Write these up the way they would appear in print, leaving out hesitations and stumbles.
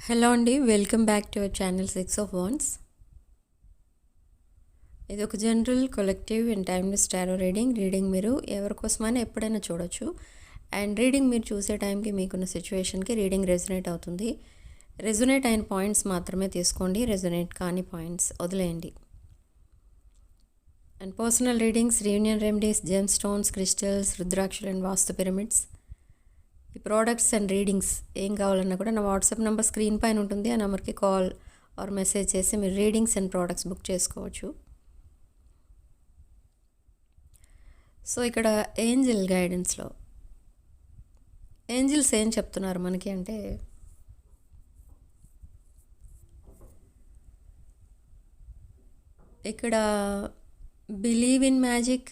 Hello అండి, welcome back to our channel 6 of Wands. ఇది ఒక general collective and timeless tarot reading మీరు ఎవరికోసమైనా ఎప్పుడైనా చూడొచ్చు. అండ్ రీడింగ్ మీరు చూసే టైంకి మీకున్న సిచ్యువేషన్కి రీడింగ్ రెజొనేట్ అవుతుంది. రెజొనేట్ అయిన పాయింట్స్ మాత్రమే తీసుకోండి, రెజొనేట్ కాని పాయింట్స్ వదిలేయండి. And personal readings, reunion remedies, gem stones, crystals, రుద్రాక్షలు అండ్ వాస్తు పిరమిడ్స్, ఈ ప్రోడక్ట్స్ అండ్ రీడింగ్స్ ఏం కావాలన్నా కూడా నా వాట్సాప్ నెంబర్ స్క్రీన్ పైన ఉంటుంది. ఆ నెంబర్కి కాల్ ఆర్ మెసేజ్ చేసి మీరు రీడింగ్స్ అండ్ ప్రోడక్ట్స్ బుక్ చేసుకోవచ్చు. సో ఇక్కడ ఏంజిల్ గైడెన్స్లో ఏంజిల్స్ ఏం చెప్తున్నారు మనకి అంటే, ఇక్కడ బిలీవ్ ఇన్ మ్యాజిక్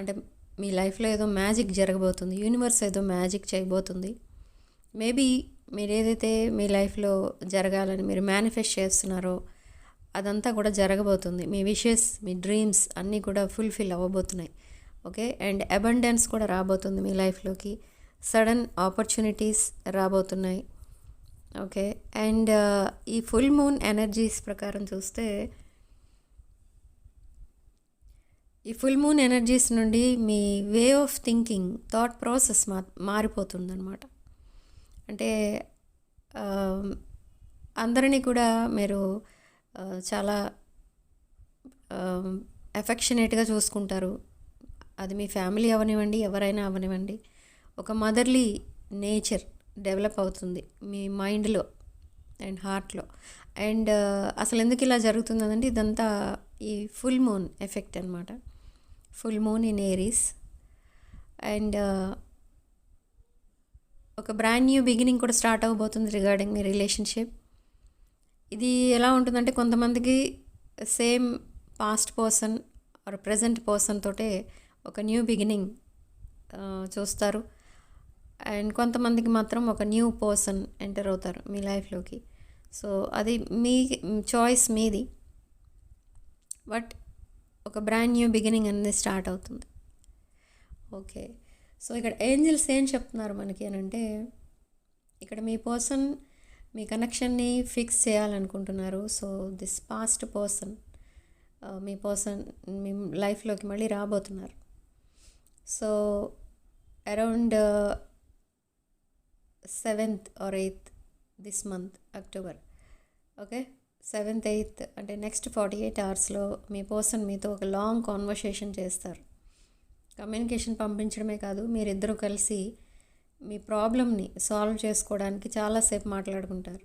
అంటే మీ లైఫ్లో ఏదో మ్యాజిక్ జరగబోతుంది, యూనివర్స్ ఏదో మ్యాజిక్ చేయబోతుంది. మేబీ మీరు ఏదైతే మీ లైఫ్లో జరగాలని మీరు మేనిఫెస్ట్ చేస్తున్నారో అదంతా కూడా జరగబోతుంది. మీ విషెస్, మీ డ్రీమ్స్ అన్నీ కూడా ఫుల్ఫిల్ అవ్వబోతున్నాయి. ఓకే, అండ్ అబండెన్స్ కూడా రాబోతుంది మీ లైఫ్లోకి. సడన్ ఆపర్చునిటీస్ రాబోతున్నాయి. ఓకే, అండ్ ఈ ఫుల్ మూన్ ఎనర్జీస్ ప్రకారం చూస్తే, ఈ ఫుల్ మూన్ ఎనర్జీస్ నుండి మీ way of thinking, thought process మారిపోతుందన్నమాట. అంటే అందరినీ కూడా మీరు చాలా ఎఫెక్షనేట్గా చూసుకుంటారు. అది మీ ఫ్యామిలీ అవనివ్వండి, ఎవరైనా అవనివ్వండి. ఒక మదర్లీ నేచర్ డెవలప్ అవుతుంది మీ మైండ్లో అండ్ హార్ట్లో. అండ్ అసలు ఎందుకు ఇలా జరుగుతుందంటే ఇదంతా ఈ ఫుల్ మూన్ ఎఫెక్ట్ అనమాట. Full moon in Aries. And ఒక బ్రాండ్ న్యూ బిగినింగ్ కూడా స్టార్ట్ అవ్వబోతుంది రిగార్డింగ్ మీ రిలేషన్షిప్. ఇది ఎలా ఉంటుందంటే, కొంతమందికి same past person are present person తోటే ఒక న్యూ బిగినింగ్ చూస్తారు. అండ్ కొంతమందికి మాత్రం ఒక న్యూ పర్సన్ ఎంటర్ అవుతారు మీ లైఫ్లోకి. సో అది మీ చాయిస్, మీది. బట్ ఒక బ్రాండ్ న్యూ బిగినింగ్ అనేది స్టార్ట్ అవుతుంది. ఓకే, సో ఇక్కడ ఏంజిల్స్ ఏం చెప్తున్నారు మనకి అని అంటే, ఇక్కడ మీ పర్సన్ మీ కనెక్షన్ని ఫిక్స్ చేయాలనుకుంటున్నారు. సో దిస్ పాస్ట్ పర్సన్ మీ పర్సన్ మీ లైఫ్లోకి మళ్ళీ రాబోతున్నారు. So around 7th or 8th this month October. Okay, 7th 8th అంటే నెక్స్ట్ 48 అవర్స్లో మీ పర్సన్ మీతో ఒక లాంగ్ కాన్వర్సేషన్ చేస్తారు. కమ్యూనికేషన్ పంపించడమే కాదు, మీరిద్దరూ కలిసి మీ ప్రాబ్లమ్ని సాల్వ్ చేసుకోవడానికి చాలాసేపు మాట్లాడుకుంటారు.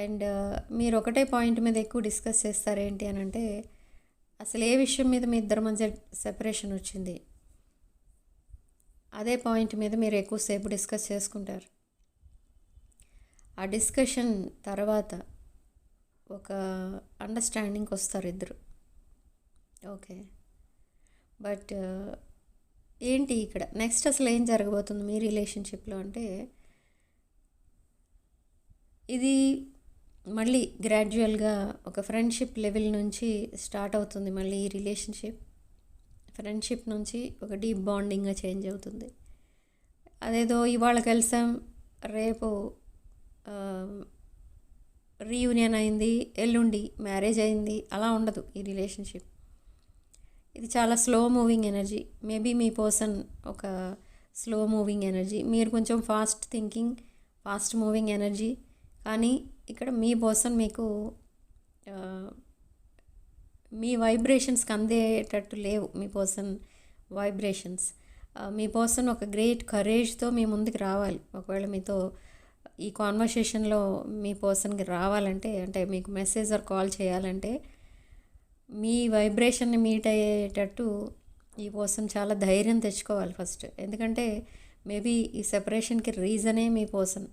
అండ్ మీరు ఒకటే పాయింట్ మీద ఎక్కువ డిస్కస్ చేస్తారు. ఏంటి అని అంటే, అసలు ఏ విషయం మీద మీ ఇద్దరి మధ్య సెపరేషన్ వచ్చింది, అదే పాయింట్ మీద మీరు ఎక్కువసేపు డిస్కస్ చేసుకుంటారు. ఆ డిస్కషన్ తర్వాత ఒక అండర్స్టాండింగ్కి వస్తారు ఇద్దరు. ఓకే, బట్ ఏంటి ఇక్కడ నెక్స్ట్ అసలు ఏం జరగబోతుంది మీ రిలేషన్షిప్లో అంటే, ఇది మళ్ళీ గ్రాడ్యువల్గా ఒక ఫ్రెండ్షిప్ లెవెల్ నుంచి స్టార్ట్ అవుతుంది. మళ్ళీ ఈ రిలేషన్షిప్ ఫ్రెండ్షిప్ నుంచి ఒక డీప్ బాండింగ్గా చేంజ్ అవుతుంది. అదేదో ఇవాళ కలిసాం, రేపు రీయూనియన్ అయింది, ఎల్లుండి మ్యారేజ్ అయింది, అలా ఉండదు ఈ రిలేషన్షిప్. ఇది చాలా స్లో మూవింగ్ ఎనర్జీ. మేబీ మీ పర్సన్ ఒక స్లో మూవింగ్ ఎనర్జీ, మీరు కొంచెం fast thinking, fast moving energy. కానీ ఇక్కడ మీ పర్సన్ మీకు మీ వైబ్రేషన్స్కి అందేటట్టు లేవు. మీ పర్సన్ వైబ్రేషన్స్, మీ పర్సన్ ఒక గ్రేట్ కరేజ్తో మీ ముందుకు రావాలి. ఒకవేళ మీతో ఈ కాన్వర్సేషన్లో మీ పర్సన్కి రావాలంటే, అంటే మీకు మెసేజ్ ఆర్ కాల్ చేయాలంటే, మీ వైబ్రేషన్ని మీట్ అయ్యేటట్టు ఈ పర్సన్ చాలా ధైర్యం తెచ్చుకోవాలి ఫస్ట్. ఎందుకంటే మేబీ ఈ సెపరేషన్కి రీజనే మీ పర్సన్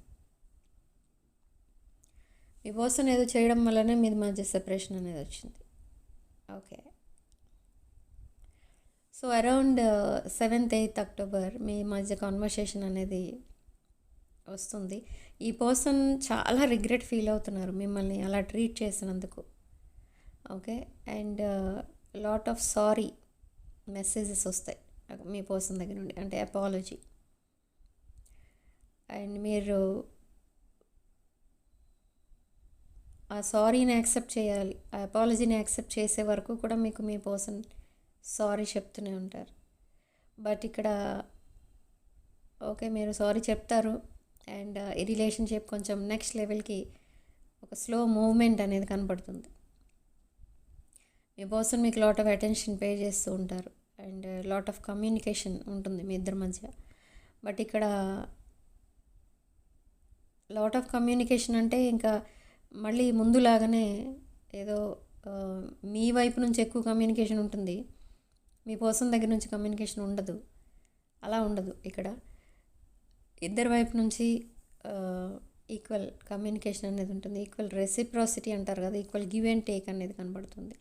ఏదో చేయడం వల్లనే మీ మధ్య సెపరేషన్ అనేది వచ్చింది. Okay, so around 7th 8th October మీ మధ్య కాన్వర్సేషన్ అనేది వస్తుంది. ఈ పర్సన్ చాలా రిగ్రెట్ ఫీల్ అవుతున్నారు మిమ్మల్ని అలా ట్రీట్ చేసినందుకు. Okay, and lot of sorry messages వస్తాయి మీ పర్సన్ దగ్గర నుండి, అంటే అపాలజీ. అండ్ మీరు ఆ సారీని యాక్సెప్ట్ చేయాలి, ఆ అపాలజీని యాక్సెప్ట్ చేసే వరకు కూడా మీకు మీ పర్సన్ సారీ చెప్తూనే ఉంటారు. బట్ ఇక్కడ ఓకే, మీరు సారీ చెప్తారు అండ్ ఈ రిలేషన్షిప్ కొంచెం నెక్స్ట్ లెవెల్కి ఒక స్లో మూవ్మెంట్ అనేది కనపడుతుంది. మీ పర్సన్ మీకు లాట్ ఆఫ్ అటెన్షన్ పే చేస్తూ ఉంటారు అండ్ లాట్ ఆఫ్ కమ్యూనికేషన్ ఉంటుంది మీ ఇద్దరి మధ్య. బట్ ఇక్కడ లాట్ ఆఫ్ కమ్యూనికేషన్ అంటే ఇంకా మళ్ళీ ముందులాగానే ఏదో మీ వైపు నుంచి ఎక్కువ కమ్యూనికేషన్ ఉంటుంది, మీ పర్సన్ దగ్గర నుంచి కమ్యూనికేషన్ ఉండదు. అలా ఉండదు. ఇక్కడ ఇద్దరి వైపు నుంచి ఈక్వల్ కమ్యూనికేషన్ అనేది ఉంటుంది. ఈక్వల్ రెసిప్రాసిటీ అంటారు కదా, ఈక్వల్ గివ్ అండ్ టేక్ అనేది కనబడుతుంది.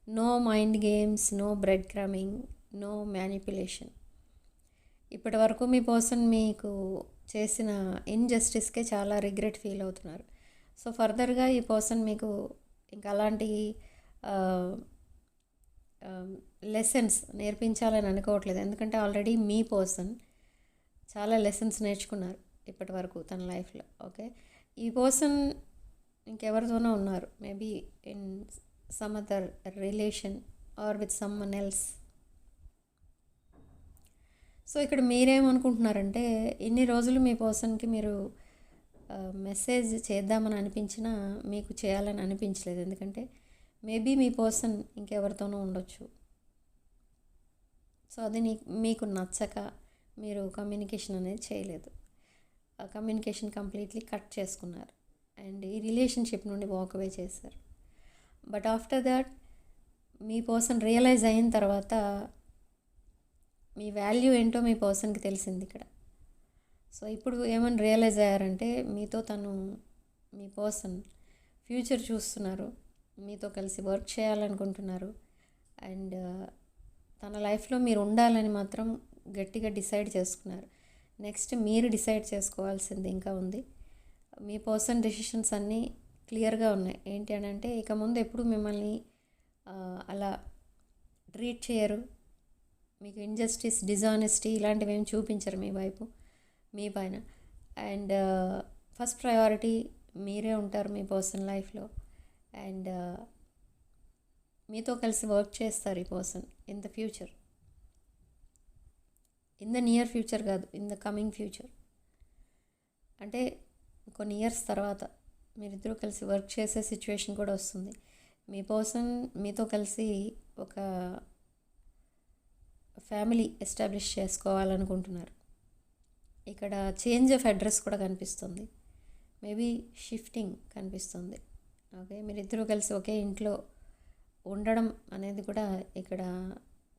No mind games, no breadcrumbing, no manipulation. ఇప్పటి వరకు మీ పర్సన్ మీకు చేసిన ఇన్జస్టిస్కే చాలా రిగ్రెట్ ఫీల్ అవుతున్నారు. సో ఫర్దర్గా ఈ పర్సన్ మీకు ఇంకా అలాంటి లెసన్స్ నేర్పించాలని అనుకోవట్లేదు. ఎందుకంటే ఆల్రెడీ మీ పర్సన్ చాలా లెసన్స్ నేర్చుకున్నారు ఇప్పటి వరకు తన లైఫ్లో. ఓకే, ఈ పర్సన్ ఇంకెవరితోనో ఉన్నారు, maybe in some other relation or with someone else. So ఇక్కడ మీరేమనుకుంటున్నారంటే ఇన్ని రోజులు మీ పర్సన్కి మీరు మెసేజ్ చేద్దామని అనిపించినా మీకు చేయాలని అనిపించలేదు. ఎందుకంటే మేబీ మీ పర్సన్ ఇంకెవరితోనో ఉండొచ్చు. సో అది మీకు నచ్చక మీరు కమ్యూనికేషన్ అనేది చేయలేదు. ఆ కమ్యూనికేషన్ కంప్లీట్లీ కట్ చేసుకున్నారు అండ్ ఈ రిలేషన్షిప్ నుండి వాక్ అవే చేశారు. బట్ ఆఫ్టర్ దట్ మీ పర్సన్ రియలైజ్ అయిన తర్వాత మీ వాల్యూ ఏంటో మీ పర్సన్కి తెలిసింది ఇక్కడ. సో ఇప్పుడు ఏమని రియలైజ్ అయ్యారంటే మీతో మీ పర్సన్ ఫ్యూచర్ చూస్తున్నారు, మీతో కలిసి వర్క్ చేయాలనుకుంటున్నారు అండ్ తన లైఫ్లో మీరు ఉండాలని మాత్రం గట్టిగా డిసైడ్ చేసుకున్నారు. నెక్స్ట్ మీరు డిసైడ్ చేసుకోవాల్సింది ఇంకా ఉంది. మీ పర్సన్ డెసిషన్స్ అన్నీ క్లియర్గా ఉన్నాయి. ఏంటి అని అంటే ఇక ముందు ఎప్పుడు మిమ్మల్ని అలా ట్రీట్ చేయరు, మీకు ఇన్జస్టిస్, డిజానెస్టీ ఇలాంటివి ఏమి చూపించరు మీ పైన. అండ్ ఫస్ట్ ప్రయారిటీ మీరే ఉంటారు మీ పర్సన్ లైఫ్లో అండ్ మీతో కలిసి వర్క్ చేస్తారు ఈ person in the future. In the near future కాదు, ఇన్ ద కమింగ్ ఫ్యూచర్. అంటే కొన్ని ఇయర్స్ తర్వాత మీరిద్దరూ కలిసి వర్క్ చేసే సిచ్యువేషన్ కూడా వస్తుంది. మీ పర్సన్ మీతో కలిసి ఒక ఫ్యామిలీ ఎస్టాబ్లిష్ చేసుకోవాలనుకుంటున్నారు. ఇక్కడ చేంజ్ ఆఫ్ అడ్రస్ కూడా కనిపిస్తుంది, మేబీ షిఫ్టింగ్ కనిపిస్తుంది. ఓకే, మీరిద్దరూ కలిసి ఒకే ఇంట్లో ఉండడం అనేది కూడా ఇక్కడ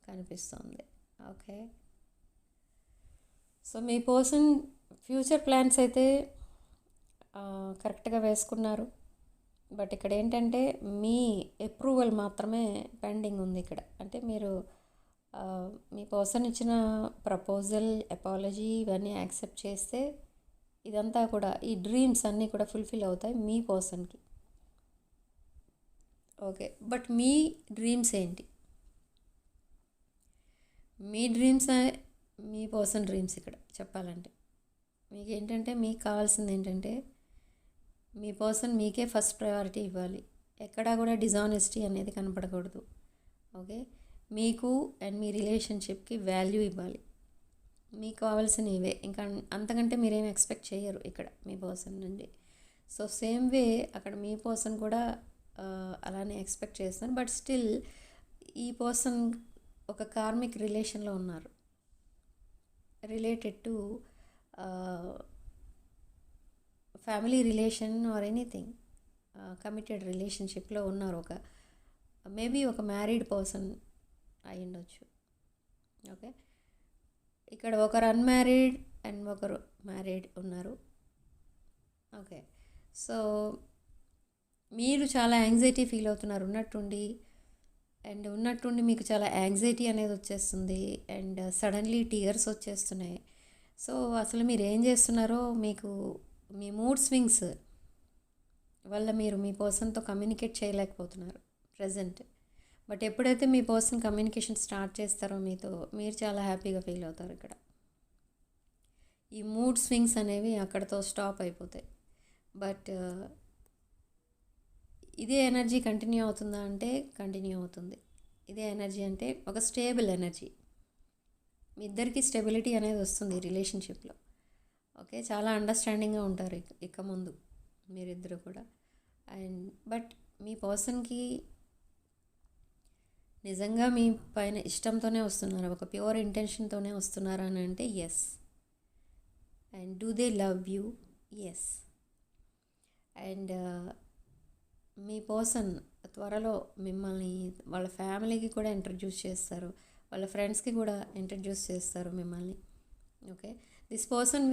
కనిపిస్తుంది. ఓకే, సో మీ పర్సన్ ఫ్యూచర్ ప్లాన్స్ అయితే కరెక్ట్గా వేసుకున్నారు. బట్ ఇక్కడ ఏంటంటే మీ అప్రూవల్ మాత్రమే పెండింగ్ ఉంది ఇక్కడ. అంటే మీరు మీ పర్సన్ ఇచ్చిన ప్రపోజల్, అపాలజీ ఇవన్నీ యాక్సెప్ట్ చేస్తే ఇదంతా కూడా ఈ డ్రీమ్స్ అన్నీ కూడా ఫుల్ఫిల్ అవుతాయి మీ పర్సన్కి. ఓకే, బట్ మీ డ్రీమ్స్ ఏంటి? మీ డ్రీమ్స్ మీ పర్సన్ డ్రీమ్స్ ఇక్కడ చెప్పాలంటే మీకు ఏంటంటే మీకు కావాల్సింది ఏంటంటే మీ పర్సన్ మీకే ఫస్ట్ ప్రయారిటీ ఇవ్వాలి. ఎక్కడా కూడా డిజానెస్టీ అనేది కనపడకూడదు. ఓకే, మీకు అండ్ మీ రిలేషన్షిప్కి వాల్యూ ఇవ్వాలి. మీకు కావాల్సిన ఇవే, ఇంకా అంతకంటే మీరేం ఎక్స్పెక్ట్ చేయరు ఇక్కడ మీ పర్సన్ నుండి. సో సేమ్ వే అక్కడ మీ పర్సన్ కూడా అలానే ఎక్స్పెక్ట్ చేస్తున్నారు. బట్ స్టిల్ ఈ పర్సన్ ఒక కార్మిక్ రిలేషన్లో ఉన్నారు, related to family relation or anything, committed రిలేషన్షిప్లో ఉన్నారు. మేబీ ఒక మ్యారీడ్ పర్సన్ అయి ఉండొచ్చు. ఓకే, ఇక్కడ ఒకరు అన్మ్యారీడ్ అండ్ ఒకరు మ్యారీడ్ ఉన్నారు. ఓకే, సో మీరు చాలా యాంగ్జైటీ ఫీల్ అవుతున్నారు ఉన్నట్టుండి మీకు చాలా యాంగ్జైటీ అనేది వచ్చేస్తుంది అండ్ సడన్లీ టీయర్స్ వచ్చేస్తున్నాయి. సో అసలు మీరు ఏం చేస్తున్నారో మీకు మీ మూడ్ స్వింగ్స్ వల్ల మీరు మీ పర్సన్తో కమ్యూనికేట్ చేయలేకపోతున్నారు ప్రజెంట్. బట్ ఎప్పుడైతే మీ పర్సన్ కమ్యూనికేషన్ స్టార్ట్ చేస్తారో మీతో, మీరు చాలా హ్యాపీగా ఫీల్ అవుతారు. ఇక్కడ ఈ మూడ్ స్వింగ్స్ అనేవి అక్కడతో స్టాప్ అయిపోతాయి. బట్ ఇదే ఎనర్జీ కంటిన్యూ అవుతుందా అంటే కంటిన్యూ అవుతుంది. ఇదే ఎనర్జీ అంటే ఒక స్టేబుల్ ఎనర్జీ. మీ ఇద్దరికి స్టెబిలిటీ అనేది వస్తుంది రిలేషన్షిప్లో. ఓకే, చాలా అండర్స్టాండింగ్గా ఉంటారు ఇక ముందు మీరిద్దరు కూడా. అండ్ బట్ మీ పర్సన్కి నిజంగా మీ పైన ఇష్టంతోనే వస్తున్నారా, ఒక ప్యూర్ ఇంటెన్షన్తోనే వస్తున్నారా అని అంటే yes. And do they love you? Yes. And మీ పర్సన్ త్వరలో మిమ్మల్ని వాళ్ళ ఫ్యామిలీకి కూడా ఇంట్రడ్యూస్ చేస్తారు, వాళ్ళ ఫ్రెండ్స్కి కూడా ఇంట్రడ్యూస్ చేస్తారు మిమ్మల్ని. Okay, this person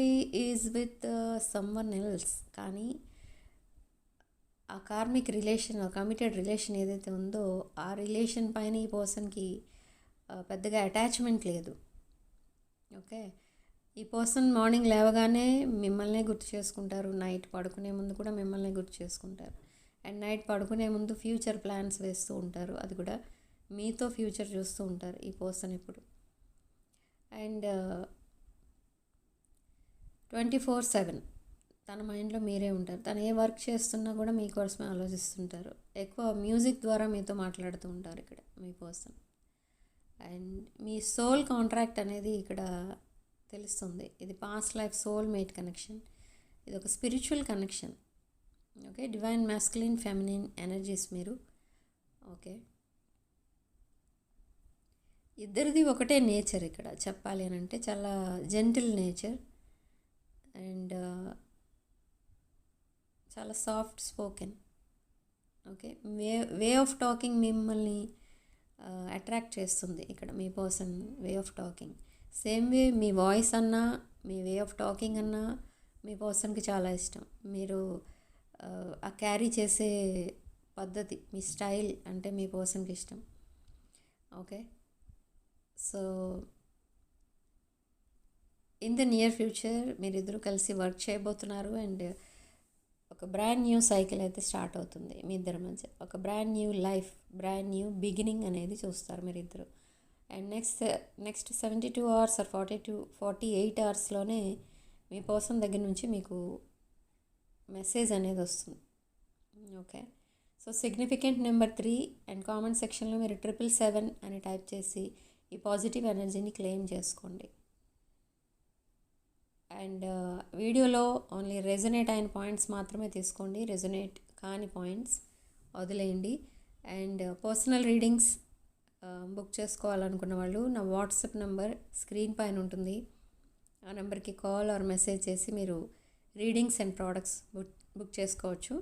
is with someone else. కానీ ఆ కార్మిక్ రిలేషన్, ఆ కమిటెడ్ రిలేషన్ ఏదైతే ఉందో ఆ రిలేషన్ పైన ఈ పర్సన్కి పెద్దగా అటాచ్మెంట్ లేదు. ఓకే, ఈ పర్సన్ మార్నింగ్ లేవగానే మిమ్మల్నే గుర్తు చేసుకుంటారు, నైట్ పడుకునే ముందు కూడా మిమ్మల్ని గుర్తు చేసుకుంటారు. అండ్ నైట్ పడుకునే ముందు ఫ్యూచర్ ప్లాన్స్ వేస్తూ ఉంటారు, అది కూడా మీతో ఫ్యూచర్ చూస్తూ ఉంటారు ఈ పర్సన్ ఇప్పుడు. అండ్ 24/7 తన మైండ్లో మీరే ఉంటారు. తను ఏ వర్క్ చేస్తున్నా కూడా మీకోసమే ఆలోచిస్తుంటారు. ఎక్కువ మ్యూజిక్ ద్వారా మీతో మాట్లాడుతూ ఉంటారు ఇక్కడ మీ పర్సన్. అండ్ మీ సోల్ కాంట్రాక్ట్ అనేది ఇక్కడ తెలుస్తుంది. ఇది past life soul mate connection. ఇది ఒక spiritual connection. Okay, divine masculine feminine energies మీరు. ఓకే, ఇద్దరిది ఒకటే నేచర్ ఇక్కడ చెప్పాలి అని అంటే, చాలా జెంటిల్ నేచర్ అండ్ చాలా soft spoken. Okay, way of talking మిమ్మల్ని అట్రాక్ట్ చేస్తుంది ఇక్కడ మీ person way of talking. Same way మీ వాయిస్ అన్నా, మీ వే ఆఫ్ టాకింగ్ అన్నా మీ పర్సన్కి చాలా ఇష్టం. మీరు ఆ క్యారీ చేసే పద్ధతి, మీ స్టైల్ అంటే మీ పర్సన్కి ఇష్టం. Okay, so in the near future మీరిద్దరూ కలిసి వర్క్ చేయబోతున్నారు. అండ్ ఒక బ్రాండ్ న్యూ సైకిల్ అయితే స్టార్ట్ అవుతుంది మీ ఇద్దరి మధ్య. ఒక brand new life, brand new beginning అనేది చూస్తారు మీరిద్దరు. And next 72 hours or 48 hours మీ పర్సన్ దగ్గర నుంచి మీకు మెసేజ్ అనేది వస్తుంది. Okay, so significant number 3 and comment సెక్షన్లో మీరు 777 అని టైప్ చేసి ఈ పాజిటివ్ ఎనర్జీని క్లెయిమ్ చేసుకోండి. అండ్ వీడియోలో ఓన్లీ రెజొనేట్ అయిన పాయింట్స్ మాత్రమే తీసుకోండి, రెజొనేట్ కాని పాయింట్స్ వదిలేయండి. అండ్ పర్సనల్ రీడింగ్స్ బుక్ చేసుకోవాలనుకున్న వాళ్ళు నా వాట్సాప్ నెంబర్ స్క్రీన్ పైన ఉంటుంది. ఆ నెంబర్కి కాల్ ఆర్ మెసేజ్ చేసి మీరు రీడింగ్స్ అండ్ ప్రోడక్ట్స్ బుక్ చేసుకోవచ్చు.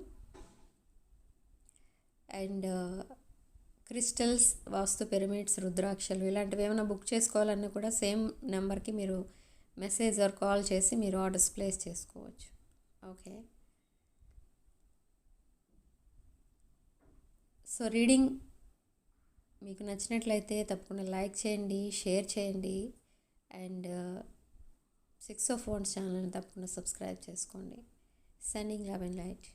అండ్ క్రిస్టల్స్, వాస్తు పిరమిడ్స్, రుద్రాక్షలు ఇలాంటివి ఏమైనా బుక్ చేసుకోవాలన్నా కూడా సేమ్ నెంబర్కి మీరు మెసేజ్ ఆర్ కాల్ చేసి మీరు ఆర్డర్స్ ప్లేస్ చేసుకోవచ్చు. ఓకే, సో రీడింగ్ మీకు నచ్చినట్లయితే తప్పకుండా లైక్ చేయండి, షేర్ చేయండి. అండ్ 6 of Wands ఛానల్ని తప్పకుండా సబ్స్క్రైబ్ చేసుకోండి. Sending love and light.